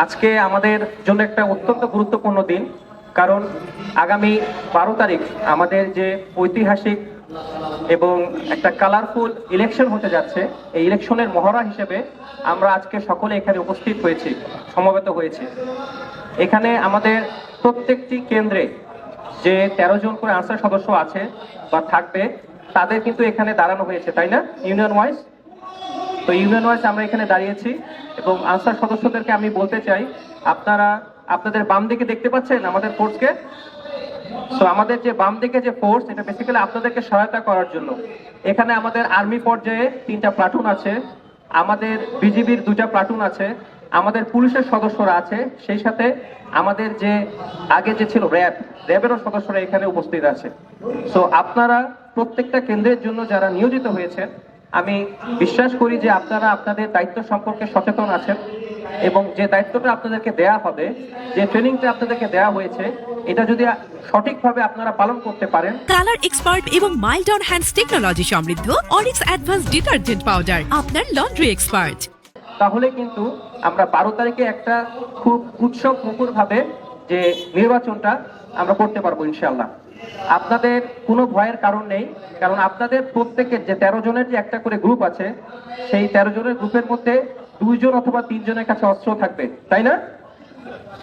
আজকে আমাদের জন্য একটা অত্যন্ত গুরুত্বপূর্ণ দিন, কারণ আগামী 12 তারিখ আমাদের যে ঐতিহাসিক এবং একটা কালারফুল ইলেকশন হতে যাচ্ছে। এই ইলেকশনের মহড়া হিসেবে আমরা আজকে সকলে এখানে উপস্থিত হয়েছি, সমবেত হয়েছি। এখানে আমাদের প্রত্যেকটি কেন্দ্রে যে 13 জন করে আনসার সদস্য আছে বা থাকবে, তাদের কিন্তু এখানে দাঁড়ানো হয়েছে, তাই না? Union wise. তো ইউনিয়ন ওয়াইজ আমরা এখানে দাঁড়িয়েছি এবং আনসার সদস্যদেরকে আমি বলতে চাই, আপনারা আপনাদের বাম দিকে দেখতে পাচ্ছেন আমাদের ফোর্সকে। তো আমাদের যে বাম দিকে যে ফোর্স, এটা বেসিক্যালি আপনাদেরকে সহায়তা করার জন্য। এখানে আমাদের আর্মি পর্যায়ে 3টা প্লাটুন আছে, আমাদের বিজিবির 2টা প্লাটুন আছে, আমাদের পুলিশের সদস্যরা আছে, সেই সাথে আমাদের যে আগে যে ছিল র্যাবেরও সদস্যরা এখানে উপস্থিত আছে। সো আপনারা প্রত্যেকটা কেন্দ্রের জন্য যারা নিয়োজিত হয়েছে, আমি বিশ্বাস করি যে আপনারা আপনাদের দায়িত্ব সম্পর্কে সচেতন আছেন এবং যে দায়িত্বটা আপনাদেরকে দেয়া হবে, যে ট্রেনিংটা আপনাদেরকে দেয়া হয়েছে, এটা যদি সঠিকভাবে আপনারা পালন করতে পারেন। কালার এক্সপার্ট এবং মাইল্ড অন হ্যান্ডস টেকনোলজি সমৃদ্ধ অরিক্স অ্যাডভান্স ডিটারজেন্ট পাউডার আপনার লন্ড্রি এক্সপার্ট। তাহলে কিন্তু আমরা 12 তারিখে একটা খুব উৎসব মুখর ভাবে যে নির্বাচনটা আমরা করতে পারবো ইনশাআল্লাহ। আপনাদের কোনো ভয়ের কারণ নেই, কারণ আপনাদের প্রত্যেকের যে 13 জনের যে একটা করে গ্রুপ আছে, সেই 13 জনের গ্রুপের মধ্যে 2 জন অথবা 3 জনের কাছে অস্ত্র থাকবে, তাই না?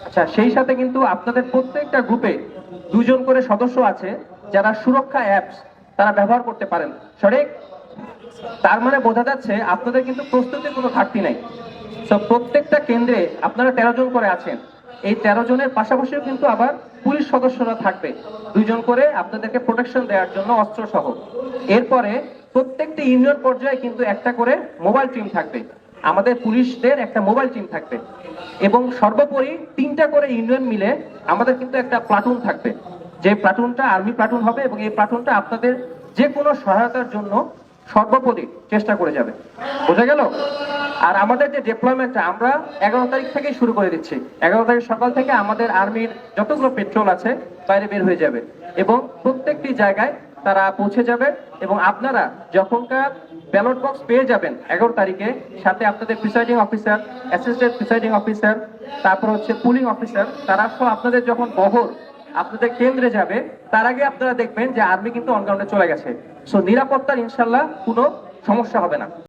আচ্ছা, সেই সাথে কিন্তু আপনাদের প্রত্যেকটা গ্রুপে 2 জন করে সদস্য আছে যারা সুরক্ষা অ্যাপস তারা ব্যবহার করতে পারেন, সঠিক? তার মানে বোঝা যাচ্ছে আপনাদের কিন্তু প্রস্তুতির কোনো ঘাটতি নাই। সব প্রত্যেকটা কেন্দ্রে আপনারা 13 জন করে আছেন। এই 13 জনের পাশাপাশিও কিন্তু আবার পুলিশ সদস্যরা থাকবে, 2 জন করে আপনাদেরকে প্রোটেকশন দেওয়ার জন্য অস্ত্র সহ। এরপরে প্রত্যেকটি ইউনিয়ন পর্যায়ে কিন্তু একটা করে মোবাইল টিম থাকবে, আমাদের পুলিশদের একটা মোবাইল টিম থাকবে, এবং সর্বোপরি 3টা করে ইউনিয়ন মিলে আমাদের কিন্তু একটা প্লাটুন থাকবে, যে প্লাটুনটা আর্মি প্লাটুন হবে এবং এই প্লাটুনটা আপনাদের যে কোনো সহায়তার জন্য সর্বোপরি চেষ্টা করে যাবে। বোঝা গেল? আর আমাদের যে ডিপ্লয়মেন্টটা আমরা 11 তারিখ থেকেই শুরু করে দিচ্ছি। 11 তারিখ সকাল থেকে আমাদের আর্মির যতগুলো পেট্রোল আছে বাইরে বের হয়ে যাবে এবং প্রত্যেকটি জায়গায় তারা পৌঁছে যাবে। এবং আপনারা যখনকার ব্যালট বক্স পেয়ে যাবেন 11 তারিখে, সাথে আপনাদের presiding officer, assistant presiding officer, তারপর হচ্ছে পুলিং অফিসার, তারা সহ আপনাদের যখন বহর আপনাদের কেন্দ্রে যাবে, তার আগে আপনারা দেখবেন যে আর্মি কিন্তু অন গ্রাউন্ডে চলে গেছে। সো নিরাপত্তার ইনশাল্লাহ কোনো সমস্যা হবে না।